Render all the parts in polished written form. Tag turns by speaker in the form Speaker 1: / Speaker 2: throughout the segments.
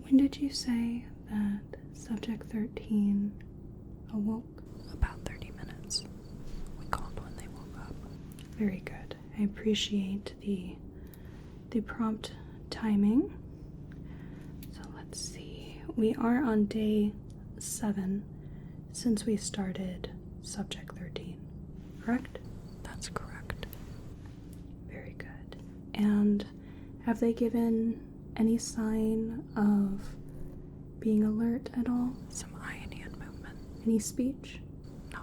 Speaker 1: When did you say that subject 13 awoke?
Speaker 2: About 30 minutes. We called when they woke up.
Speaker 1: Very good. I appreciate the prompt timing. So let's see. We are on day 7 since we started subject 13, correct?
Speaker 2: That's correct.
Speaker 1: Very good. And have they given any sign of being alert at all?
Speaker 2: Some eye and hand movement.
Speaker 1: Any speech?
Speaker 2: No.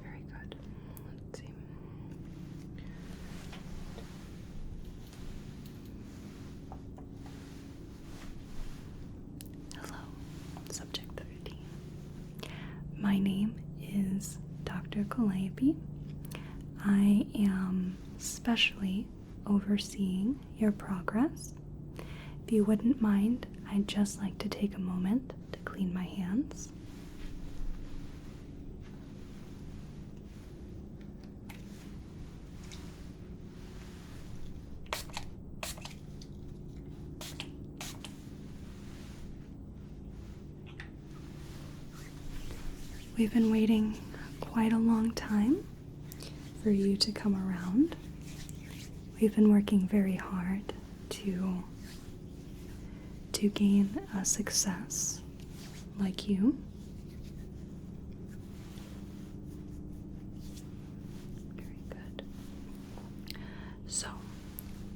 Speaker 1: Very good. Let's see. Hello, subject 13. My name is Dr. Calliope. I am specially overseeing your progress. If you wouldn't mind, I'd just like to take a moment to clean my hands. We've been waiting quite a long time for you to come around. We've been working very hard to gain a success like you. Very good. So,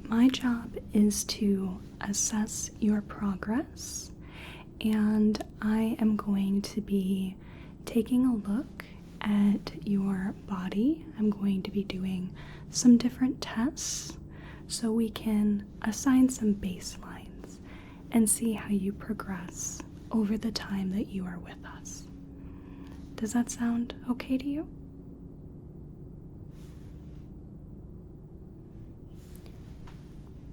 Speaker 1: my job is to assess your progress, and I am going to be taking a look at your body. I'm going to be doing some different tests so we can assign some baselines and see how you progress over the time that you are with us. Does that sound okay to you?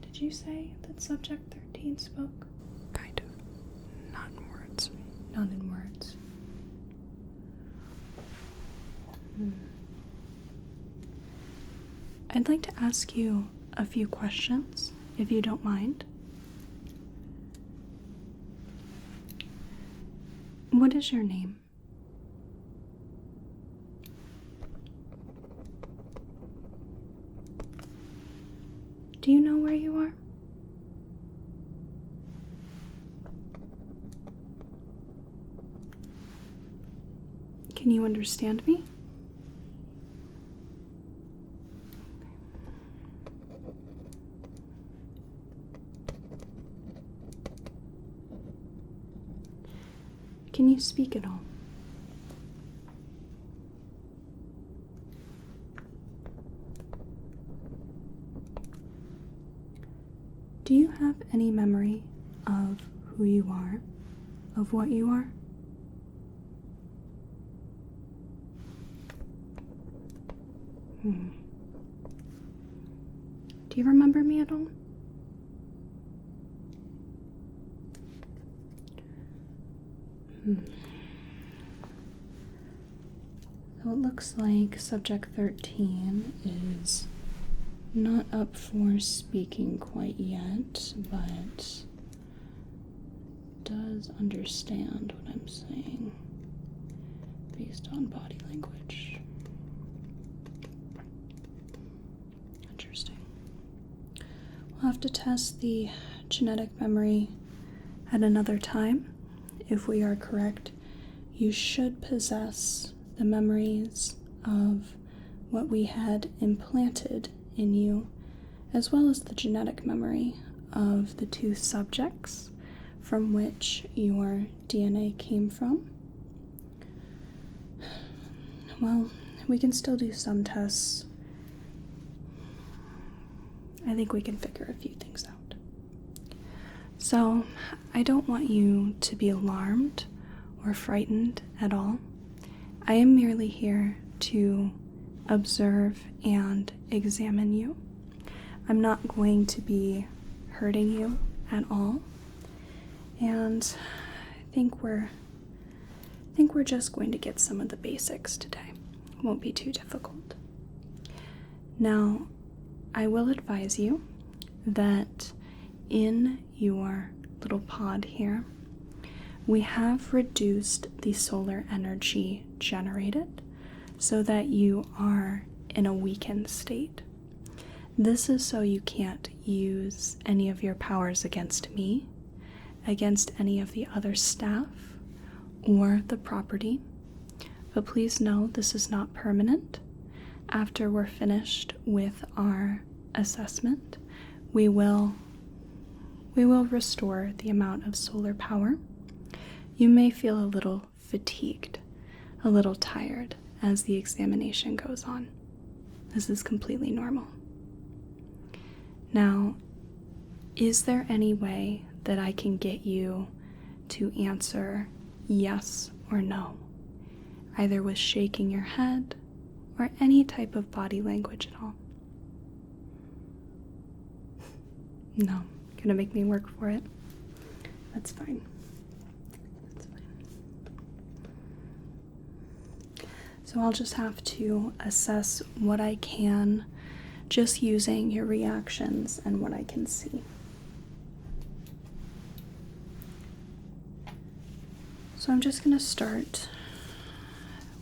Speaker 1: Did you say that subject 13 spoke?
Speaker 2: Kind of. Not in words.
Speaker 1: Not in words. I'd like to ask you a few questions, if you don't mind. What is your name? Do you know where you are? Can you understand me? Can you speak at all? Do you have any memory of who you are, of what you are? Do you remember me at all? So it looks like subject 13 is not up for speaking quite yet, but does understand what I'm saying based on body language. Interesting. We'll have to test the genetic memory at another time. If we are correct, you should possess the memories of what we had implanted in you, as well as the genetic memory of the 2 subjects from which your DNA came from. Well, we can still do some tests. I think we can figure a few things out. So, I don't want you to be alarmed or frightened at all. I am merely here to observe and examine you. I'm not going to be hurting you at all. And I think we're just going to get some of the basics today. It won't be too difficult. Now, I will advise you that in your little pod here, we have reduced the solar energy generated so that you are in a weakened state. This is so you can't use any of your powers against me, against any of the other staff, or the property. But please know this is not permanent. After we're finished with our assessment, we will restore the amount of solar power. You may feel a little fatigued, a little tired as the examination goes on. This is completely normal. Now, is there any way that I can get you to answer yes or no, either with shaking your head or any type of body language at all? No, gonna make me work for it. That's fine. So I'll just have to assess what I can just using your reactions and what I can see. So I'm just going to start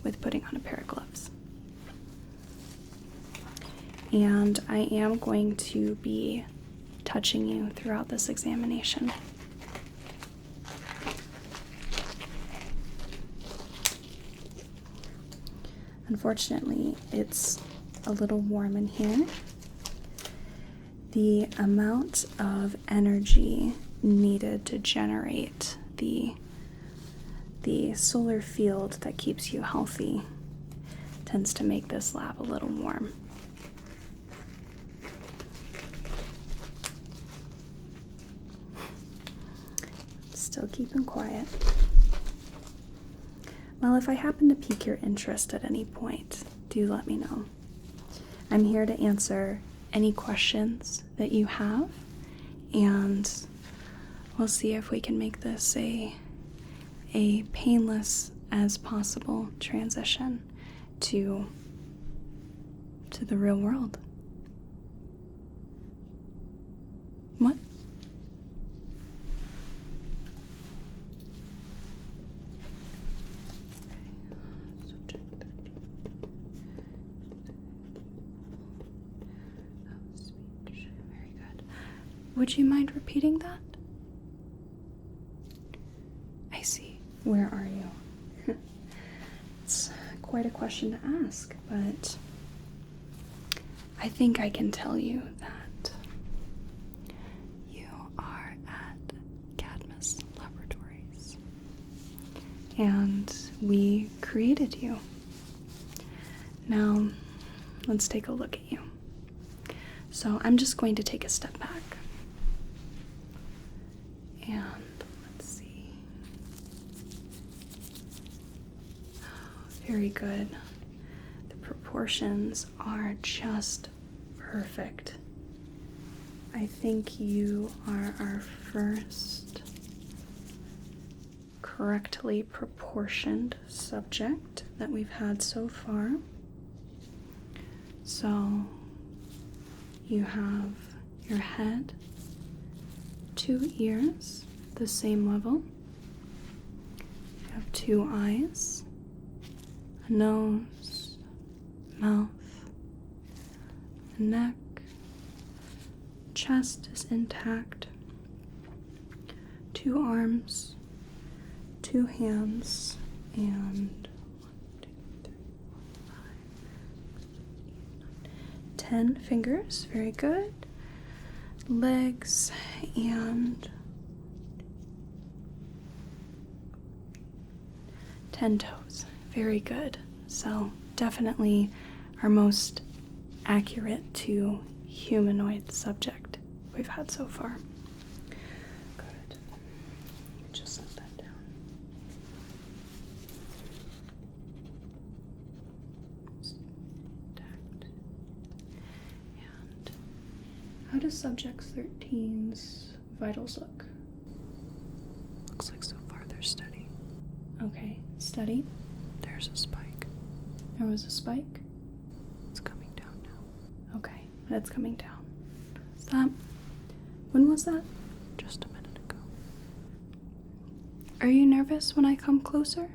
Speaker 1: with putting on a pair of gloves. And I am going to be touching you throughout this examination. Unfortunately, it's a little warm in here. The amount of energy needed to generate the solar field that keeps you healthy tends to make this lab a little warm. Still keeping quiet. Well, if I happen to pique your interest at any point, do let me know. I'm here to answer any questions that you have, and we'll see if we can make this a painless as possible transition to the real world. What? Would you mind repeating that? I see. Where are you? It's quite a question to ask, but I think I can tell you that you are at Cadmus Laboratories, and we created you. Now, let's take a look at you. So I'm just going to take a step back. And let's see. Very good. The proportions are just perfect. I think you are our first correctly proportioned subject that we've had so far. So you have your head, 2 ears, the same level. You have 2 eyes, a nose, mouth, a neck, chest is intact, 2 arms, 2 hands, and 10 fingers, very good. Legs and 10 toes, very good. So definitely our most accurate to humanoid subject we've had so far. Good. Just set that down. And how does subject 13's vitals look?
Speaker 2: Looks like so far they're steady.
Speaker 1: Okay, steady.
Speaker 2: There's a spike.
Speaker 1: There was a spike.
Speaker 2: It's coming down now.
Speaker 1: Okay, it's coming down. Stop. When was that?
Speaker 2: Just a minute ago.
Speaker 1: Are you nervous when I come closer?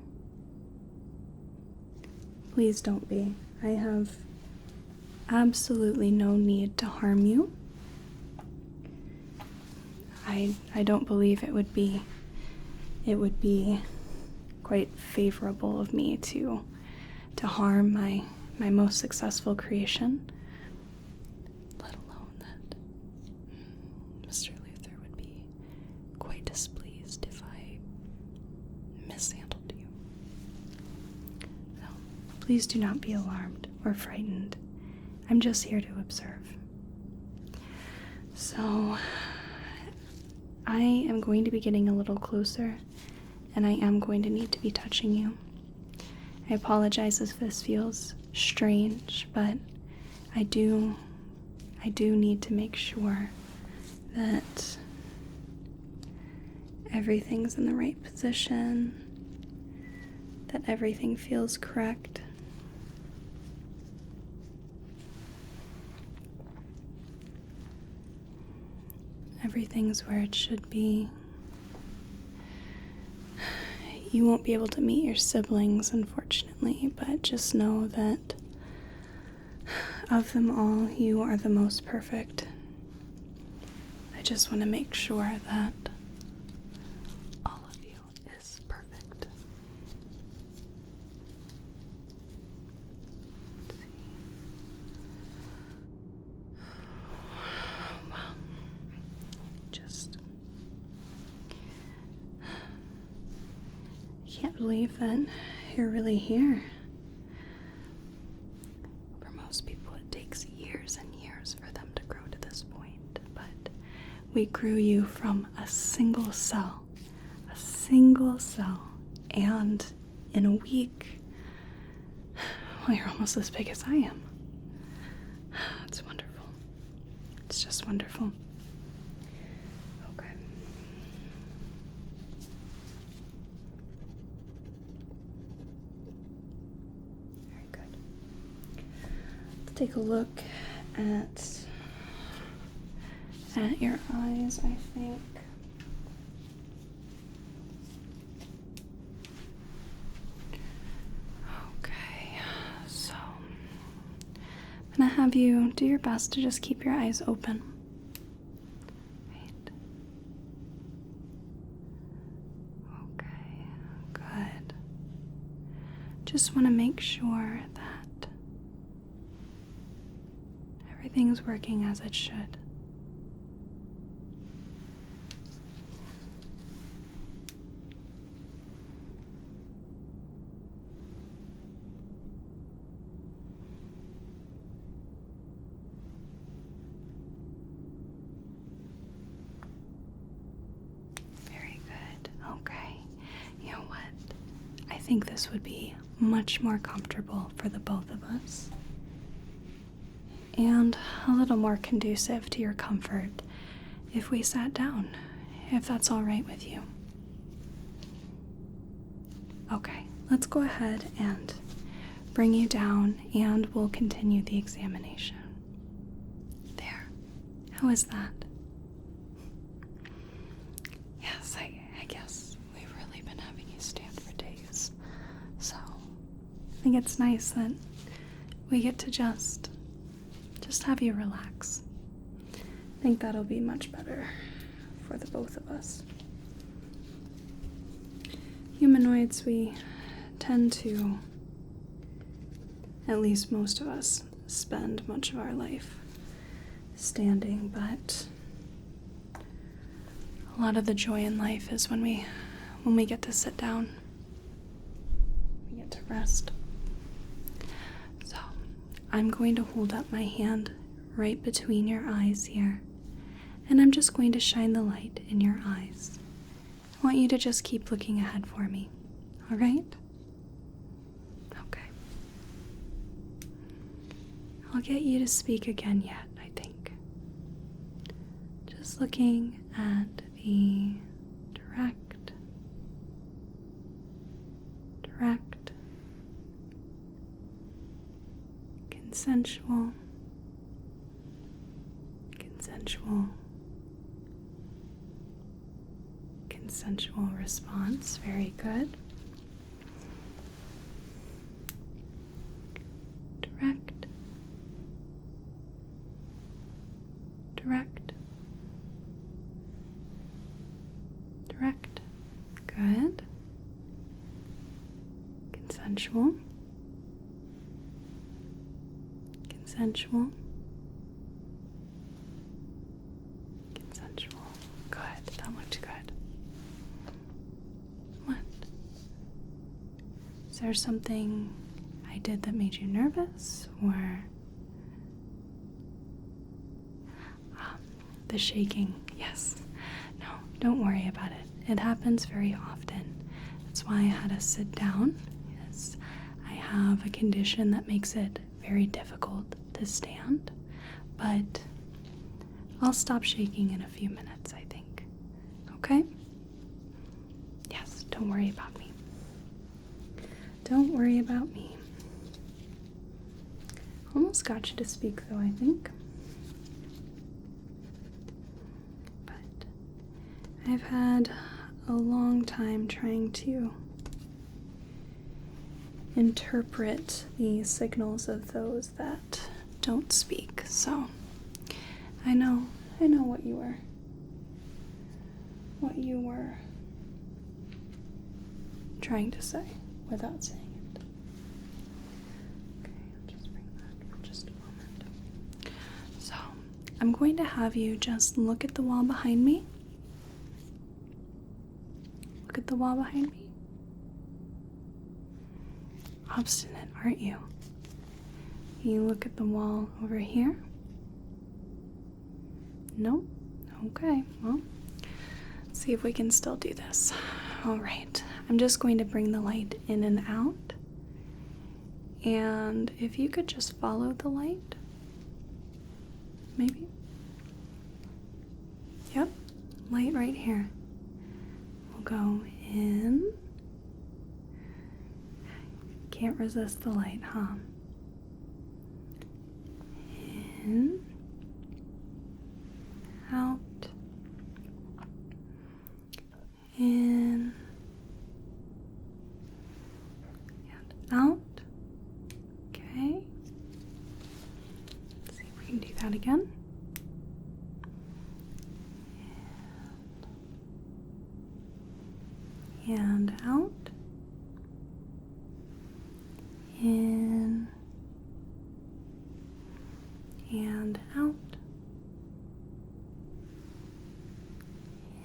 Speaker 1: Please don't be. I have absolutely no need to harm you. I don't believe it would be quite favorable of me to harm my most successful creation. Let alone that Mr. Luther would be quite displeased if I mishandled you. So, please do not be alarmed or frightened. I'm just here to observe. So, I am going to be getting a little closer, and I am going to need to be touching you. I apologize if this feels strange, but I do need to make sure that everything's in the right position, that everything feels correct. Everything's where it should be. You won't be able to meet your siblings, unfortunately, but just know that of them all, you are the most perfect. I just want to make sure that all of you is perfect. Let's see. Well, just can't believe that you're really here. For most people, it takes years and years for them to grow to this point, but we grew you from a single cell, and in a week, well, you're almost as big as I am. It's wonderful. It's just wonderful. Okay. Very good. Let's take a look at your eyes, I think. Okay, so I'm gonna have you do your best to just keep your eyes open. Right. Okay, good. Just want to make sure that everything's working as it should. Very good. Okay. You know what? I think this would be much more comfortable for the both of us. And a little more conducive to your comfort if we sat down, if that's all right with you. Okay, let's go ahead and bring you down and we'll continue the examination. There. How is that? Yes, I guess we've really been having you stand for days. So, I think it's nice that we get to just have you relax. I think that'll be much better for the both of us. Humanoids, we tend to, at least most of us, spend much of our life standing, but a lot of the joy in life is when we get to sit down. We get to rest. So, I'm going to hold up my hand right between your eyes here, and I'm just going to shine the light in your eyes. I want you to just keep looking ahead for me, all right? Okay. I'll get you to speak again yet, I think. Just looking at the direct, consensual, consensual response. Very good. Direct. Direct. Direct. Good. Consensual. Consensual. Consensual. Good. That looked good. What? Is there something I did that made you nervous, or the shaking? Yes. No, don't worry about it. It happens very often. That's why I had to sit down. Yes, I have a condition that makes it very difficult to stand, but I'll stop shaking in a few minutes, I think. Okay? Yes, don't worry about me. Don't worry about me. Almost got you to speak, though, I think. But I've had a long time trying to interpret the signals of those that don't speak. So I know what you were trying to say without saying it. Okay, I'll just bring that for just a moment. So I'm going to have you just look at the wall behind me. Look at the wall behind me. Obstinate, aren't you? You look at the wall over here? No? Okay, well, let's see if we can still do this. All right, I'm just going to bring the light in and out. And if you could just follow the light, maybe? Yep, light right here. We'll go in. Can't resist the light, huh? In, out, in, and out. Okay. Let's see if we can do that again. And out. In and out.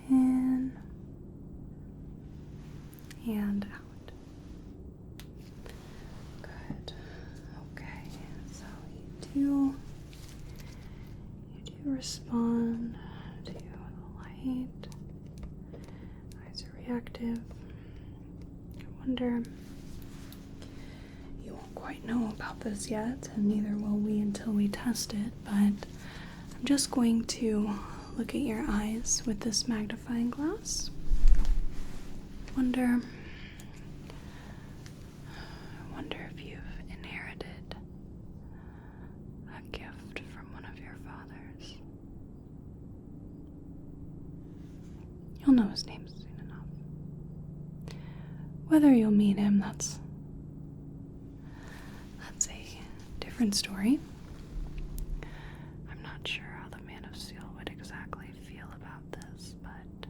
Speaker 1: In and out. Good. Okay, so you do respond to the light. Eyes are reactive. I wonder. Quite know about this yet, and neither will we until we test it, but I'm just going to look at your eyes with this magnifying glass. I wonder if you've inherited a gift from one of your fathers. You'll know his name soon enough. Whether you'll meet him, that's a different story. I'm not sure how the Man of Steel would exactly feel about this, but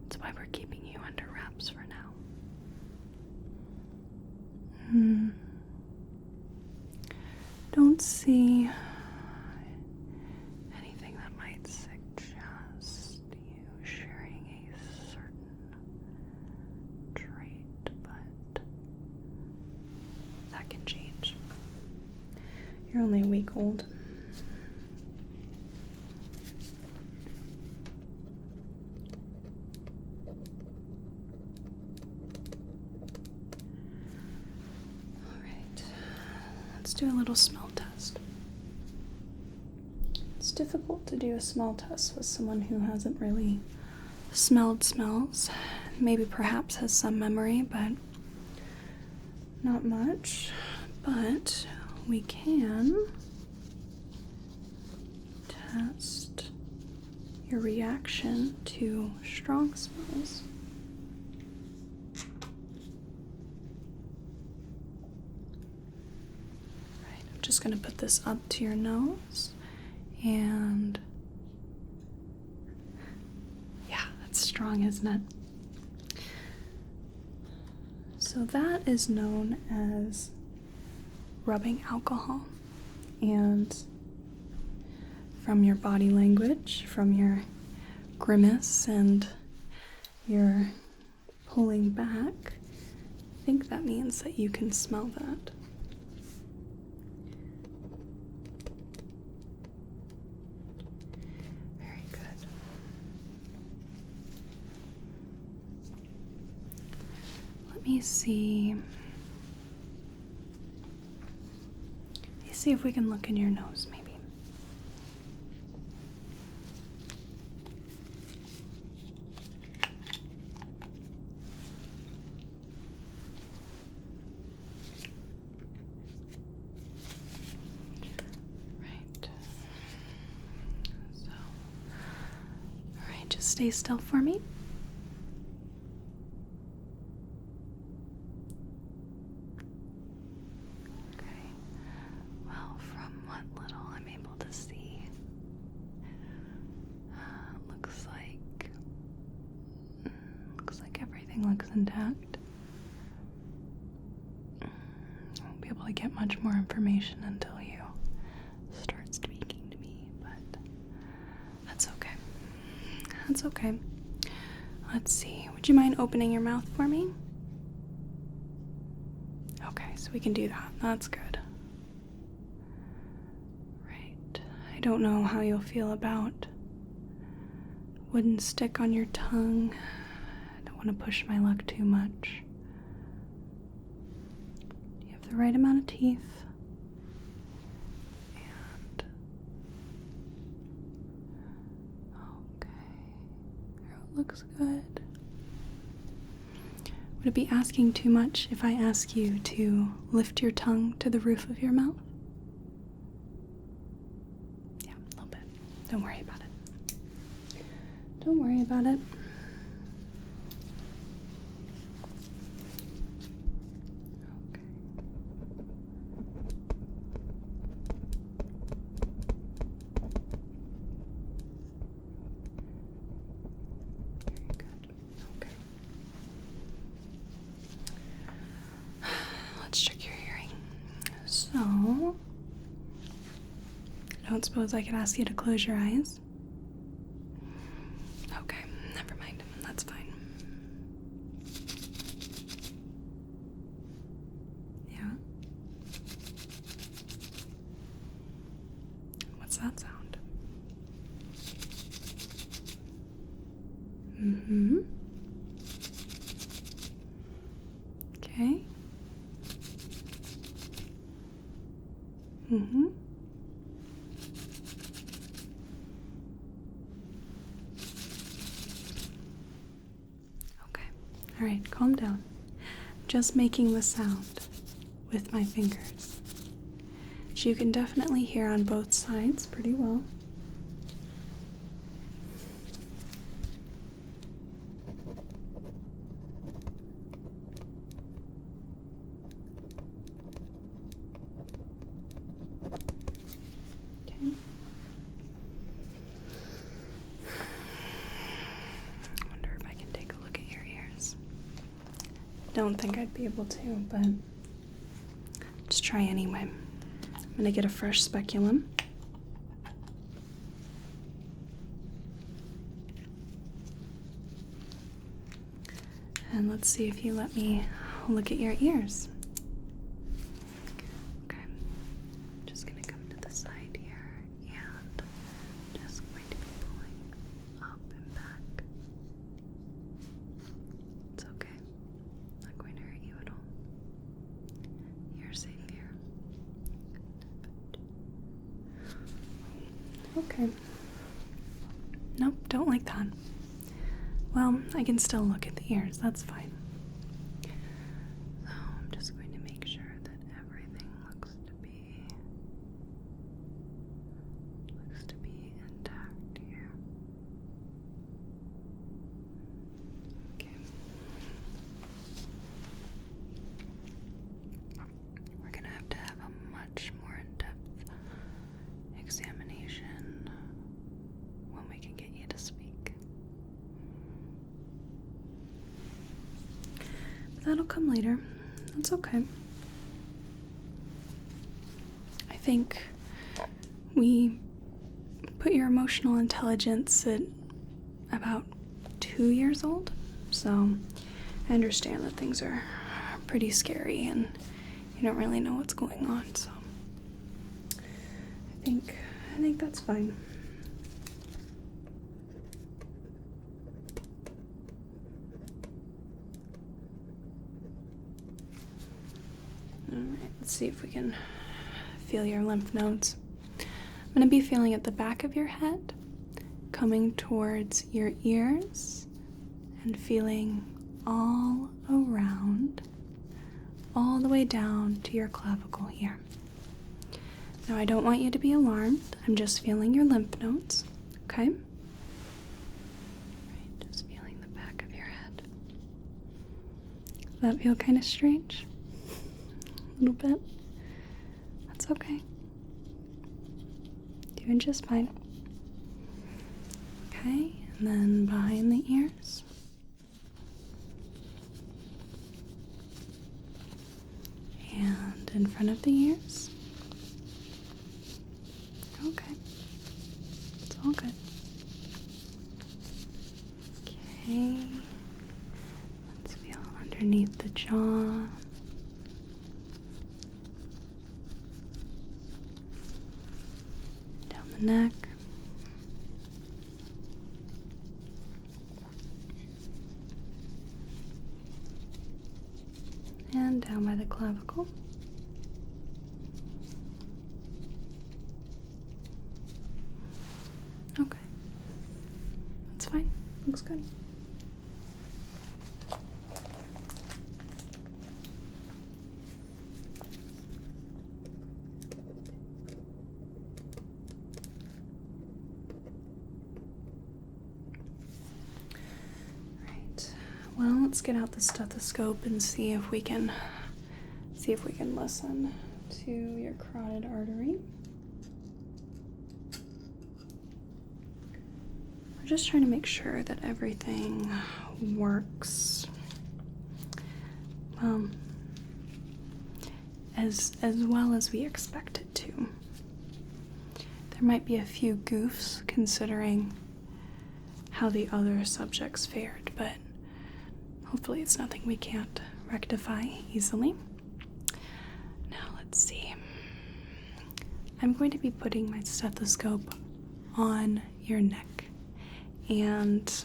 Speaker 1: that's why we're keeping you under wraps for now. Don't see anything that might suggest you sharing a certain trait, but that can change. You're only a week old. Alright, let's do a little smell test. It's difficult to do a smell test with someone who hasn't really smelled smells. Maybe perhaps has some memory, but not much. But we can test your reaction to strong smells. Right, I'm just going to put this up to your nose, and yeah, that's strong, isn't it? So that is known as rubbing alcohol, and from your body language, from your grimace and your pulling back, I think that means that you can smell that. Very good. Let me see. Let's see if we can look in your nose, maybe. Just stay still for me. Okay. Well, from what little I'm able to see, looks like everything looks intact. I won't be able to get much more information until you start speaking to me, but that's okay. That's okay. Let's see. Would you mind opening your mouth for me? Okay, so we can do that. That's good. Right. I don't know how you'll feel about wooden stick on your tongue. I don't want to push my luck too much. You have the right amount of teeth. Looks good. Would it be asking too much if I ask you to lift your tongue to the roof of your mouth? Yeah, a little bit. Don't worry about it. Don't worry about it. Let's check your hearing. So, I don't suppose I could ask you to close your eyes? Okay, never mind. That's fine. Yeah? What's that sound? Mm-hmm. Okay. Mm-hmm. Okay. All right, calm down. Just making the sound with my fingers, which you can definitely hear on both sides pretty well. Don't think I'd be able to, but just try anyway. I'm gonna get a fresh speculum. And let's see if you let me look at your ears. Okay, just gonna come to the side here and just going to be pulling up and back. It's okay. Not going to hurt you at all. You're safe here. Okay. Nope, don't like that. Well, I can still look at the ears, that's fine. So I'm just going to make sure that everything looks to be intact here. that'll come later. That's okay. I think we put your emotional intelligence at about 2 years old, so I understand that things are pretty scary and you don't really know what's going on, so I think that's fine. Alright, let's see if we can feel your lymph nodes. I'm going to be feeling at the back of your head, coming towards your ears, and feeling all around, all the way down to your clavicle here. Now, I don't want you to be alarmed. I'm just feeling your lymph nodes, okay? Right, just feeling the back of your head. Does that feel kind of strange? A little bit? That's okay. Doing just fine. Okay, and then behind the ears. And in front of the ears. Okay. It's all good. Okay. Let's feel underneath the jaw. Down the neck. And down by the clavicle. Okay. That's fine. Looks good. Right. Well, let's get out the stethoscope and see if we can listen to your carotid artery. We're just trying to make sure that everything works as well as we expect it to. There might be a few goofs considering how the other subjects fared, but hopefully it's nothing we can't rectify easily. Now let's see. I'm going to be putting my stethoscope on your neck, and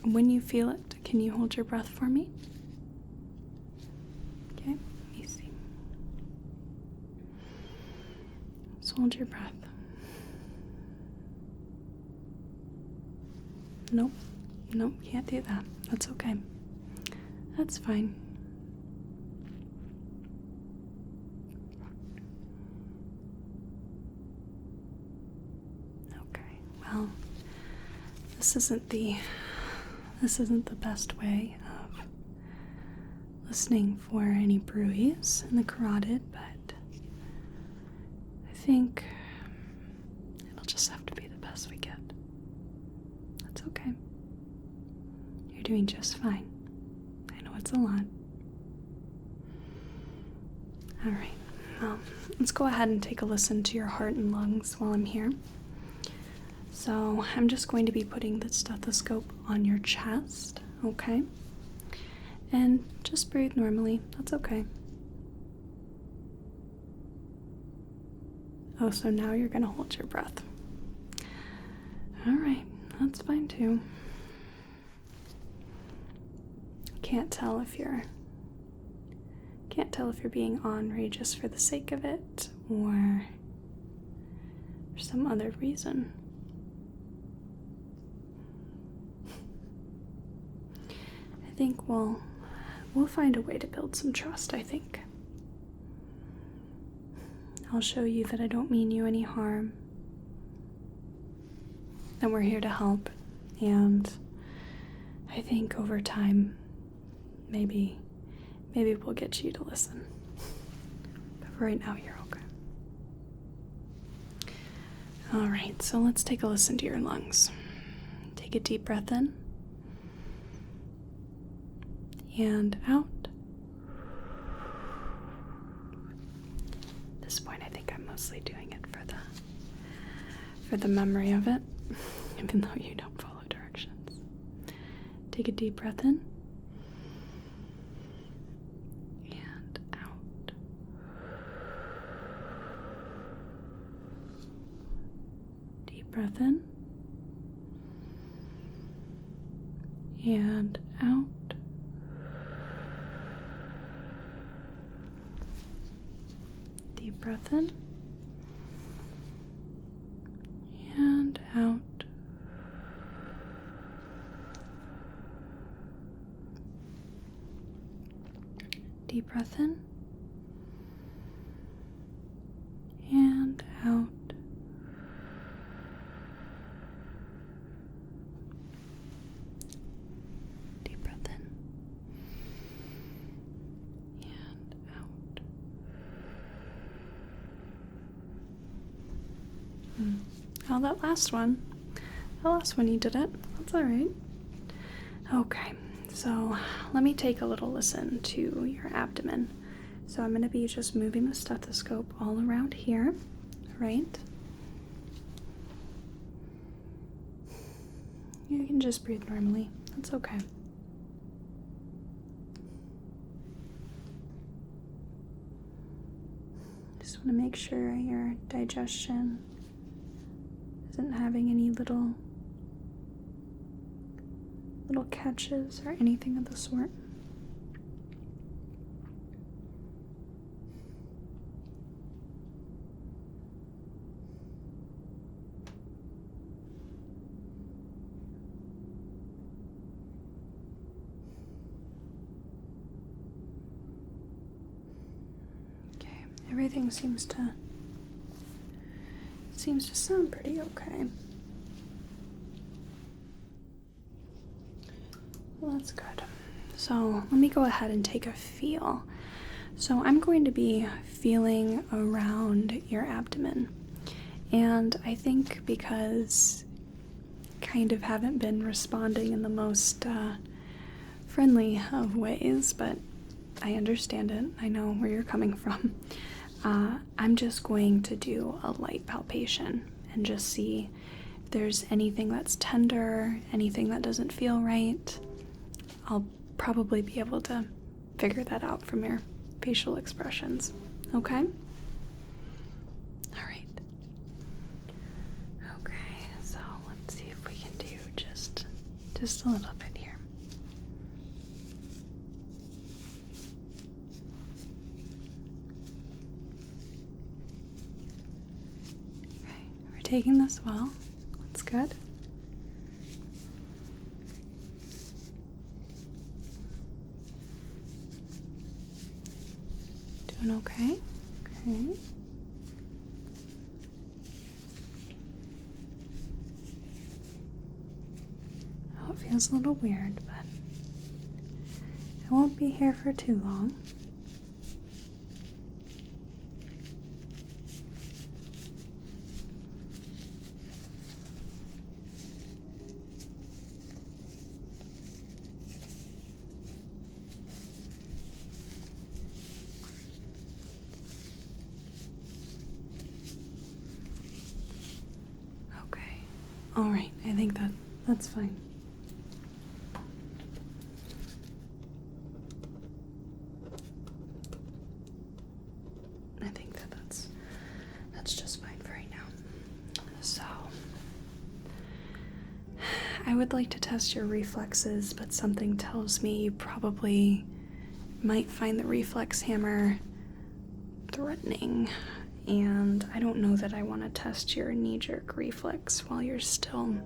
Speaker 1: when you feel it, can you hold your breath for me? Okay, let me see. Just hold your breath. Nope, can't do that. That's okay. That's fine. Okay, well, this isn't the best way of listening for any bruise in the carotid, but I think it'll just have to be the best we get. That's okay. You're doing just fine. I know it's a lot. Alright, well, let's go ahead and take a listen to your heart and lungs while I'm here. So I'm just going to be putting the stethoscope on your chest, okay? And just breathe normally, that's okay. Oh, so now you're gonna hold your breath. Alright, that's fine too. Can't tell if you're being ornery just for the sake of it or for some other reason. I think we'll find a way to build some trust, I think. I'll show you that I don't mean you any harm, that we're here to help, and I think over time, maybe we'll get you to listen. But for right now, you're okay. Alright, so let's take a listen to your lungs. Take a deep breath in and out. mostly doing it for the memory of it, even though you don't follow directions. Take a deep breath in and out. Deep breath in and out. Deep breath in and out. Deep breath in and out. Deep breath in and out. Oh, that last one you did it. That's all right. Okay, so let me take a little listen to your abdomen. So I'm going to be just moving the stethoscope all around here, right? You can just breathe normally. That's okay. Just want to make sure your digestion isn't having any little catches or anything of the sort. Okay, everything seems to sound pretty okay. Well, that's good. So let me go ahead and take a feel. So I'm going to be feeling around your abdomen. And I think because I kind of haven't been responding in the most friendly of ways, but I understand it. I know where you're coming from. I'm just going to do a light palpation and just see if there's anything that's tender, anything that doesn't feel right. I'll probably be able to figure that out from your facial expressions. Okay? All right. Okay, so let's see if we can do just a little bit here. Okay, we're taking this well. That's good. Doing okay? Okay. Oh, it feels a little weird, but I won't be here for too long. All right, I think that's fine. I think that's just fine for right now. So, I would like to test your reflexes, but something tells me you probably might find the reflex hammer threatening. And I don't know that I want to test your knee-jerk reflex while you're still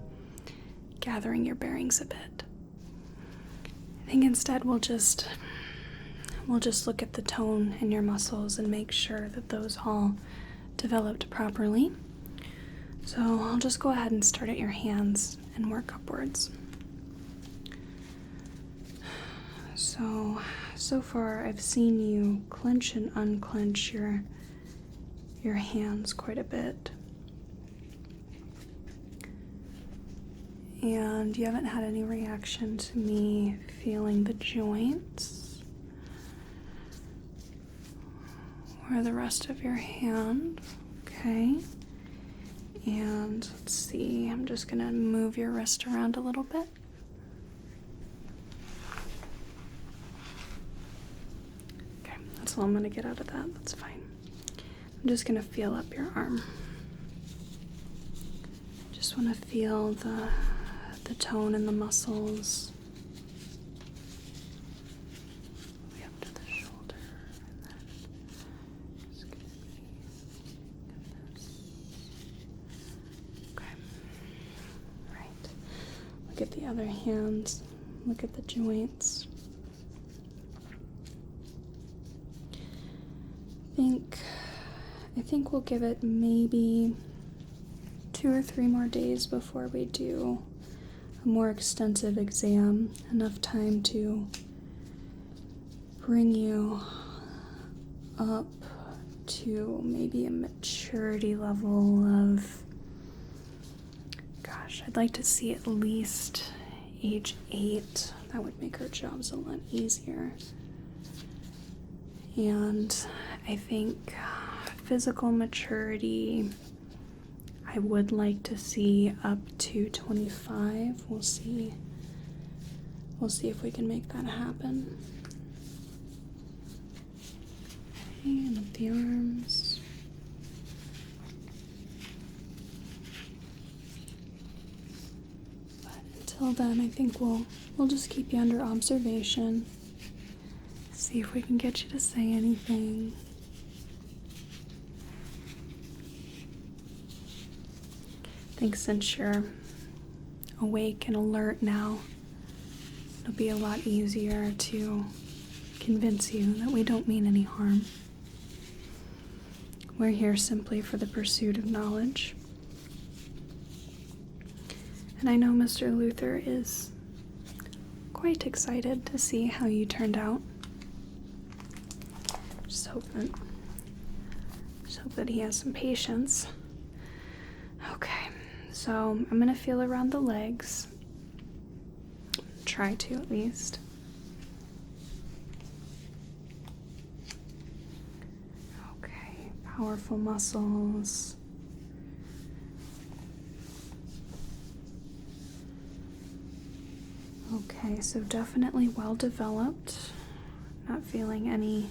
Speaker 1: gathering your bearings a bit. I think instead we'll just look at the tone in your muscles and make sure that those all developed properly. So I'll just go ahead and start at your hands and work upwards. So far I've seen you clench and unclench your hands quite a bit. And you haven't had any reaction to me feeling the joints or the rest of your hand. Okay. And let's see, I'm just gonna move your wrist around a little bit. Okay, that's all I'm gonna get out of that. That's fine. I'm just gonna feel up your arm. Just wanna feel the tone in the muscles. Way up to the shoulder. And then it's gonna be this. Okay. Right. Look at the other hand. Look at the joints. I think we'll give it maybe 2 or 3 more days before we do a more extensive exam. Enough time to bring you up to maybe a maturity level of, gosh, I'd like to see at least age 8. That would make our jobs a lot easier. And I think physical maturity, I would like to see up to 25. We'll see if we can make that happen. Okay, and up the arms. But until then, I think we'll just keep you under observation. See if we can get you to say anything. I think since you're awake and alert now, it'll be a lot easier to convince you that we don't mean any harm. We're here simply for the pursuit of knowledge. And I know Mr. Luther is quite excited to see how you turned out. Just hope that he has some patience. Okay, so I'm gonna feel around the legs. Try to, at least. Okay, powerful muscles. Okay, so definitely well developed. Not feeling any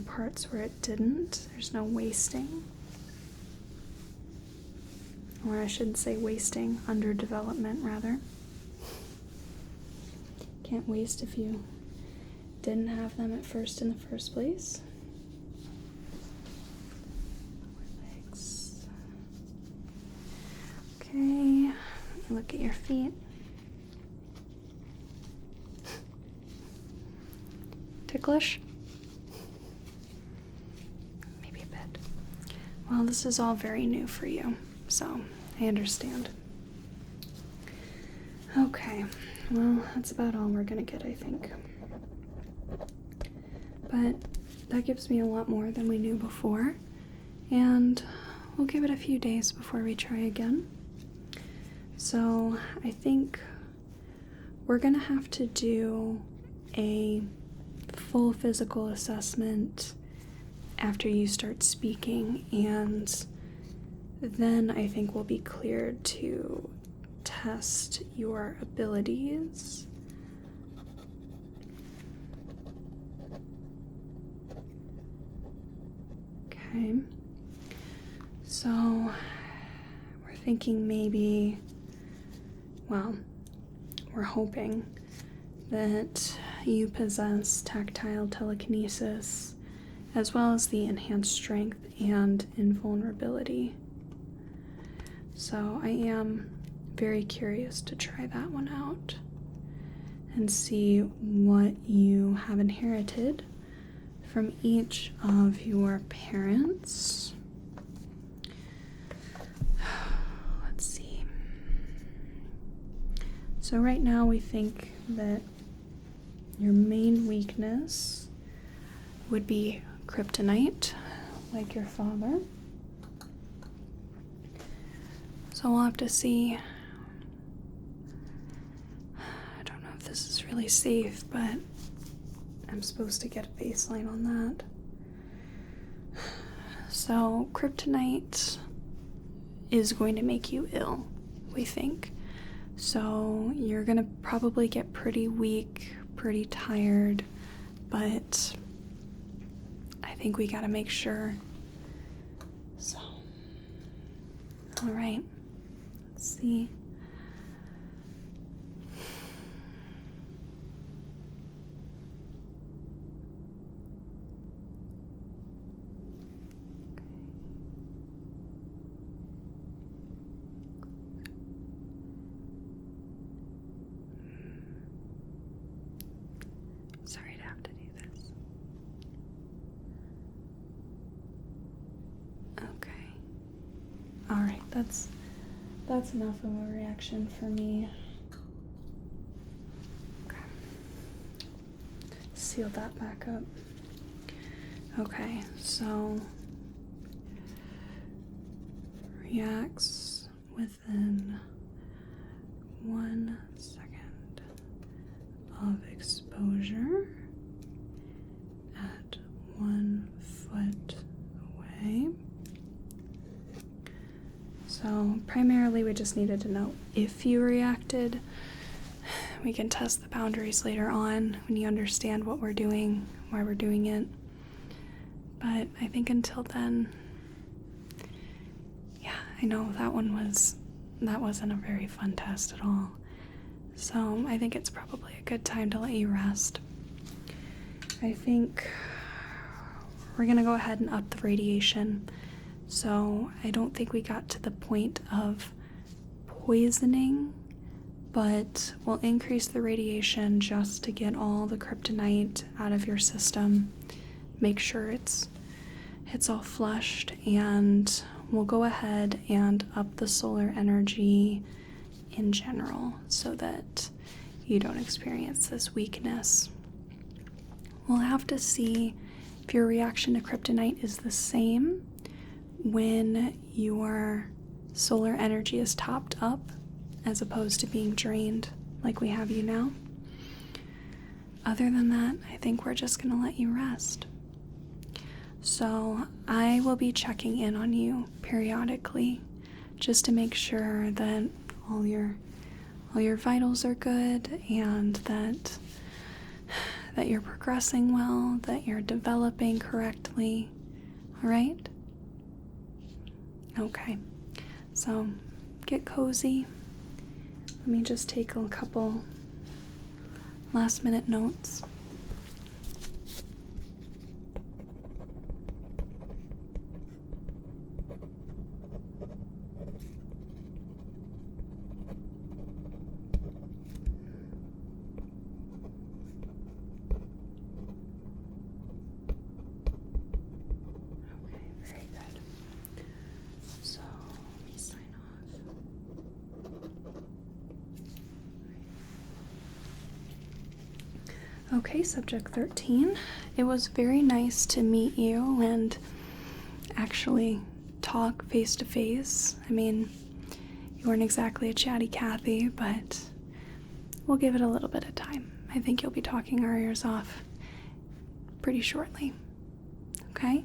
Speaker 1: parts where it didn't. There's no wasting. Or I shouldn't say wasting, underdevelopment rather. Can't waste if you didn't have them at first in the first place. Legs. Okay, look at your feet. Ticklish? Maybe a bit. Well, this is all very new for you, so I understand. Okay, well, that's about all we're gonna get, I think. But that gives me a lot more than we knew before, and we'll give it a few days before we try again. So I think we're gonna have to do a full physical assessment after you start speaking, and then I think we'll be cleared to test your abilities. Okay, so we're thinking maybe, well, we're hoping that you possess tactile telekinesis as well as the enhanced strength and invulnerability. So I am very curious to try that one out and see what you have inherited from each of your parents. Let's see. So right now we think that your main weakness would be Kryptonite, like your father. So we'll have to see. I don't know if this is really safe, but I'm supposed to get a baseline on that. So kryptonite is going to make you ill, we think. So you're gonna probably get pretty weak, pretty tired, but I think we gotta make sure. So, all right, let's see. Sorry to have to do this. Okay. All right, that's enough of a reaction for me. Okay. Seal that back up. Okay, so reacts within 1 second of exposure at 1 foot away. So primarily we just needed to know if you reacted. We can test the boundaries later on when you understand what we're doing, why we're doing it. But I think until then, yeah, I know that wasn't a very fun test at all. So I think it's probably a good time to let you rest. I think we're gonna go ahead and up the radiation. So I don't think we got to the point of poisoning, but we'll increase the radiation just to get all the kryptonite out of your system. Make sure it's all flushed, and we'll go ahead and up the solar energy in general so that you don't experience this weakness. We'll have to see if your reaction to kryptonite is the same when your solar energy is topped up as opposed to being drained like we have you now. Other than that, I think we're just going to let you rest. So I will be checking in on you periodically just to make sure that all your vitals are good and that you're progressing well, that you're developing correctly. All right? Okay. So get cozy. Let me just take a couple last minute notes. Okay, subject 13. It was very nice to meet you and actually talk face to face. I mean, you weren't exactly a chatty Cathy, but we'll give it a little bit of time. I think you'll be talking our ears off pretty shortly. Okay?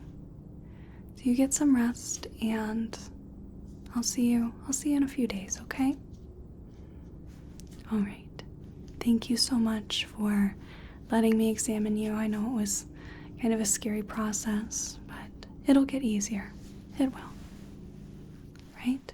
Speaker 1: So you get some rest, and I'll see you in a few days, okay? All right. Thank you so much for letting me examine you. I know it was kind of a scary process, but it'll get easier. It will. Right?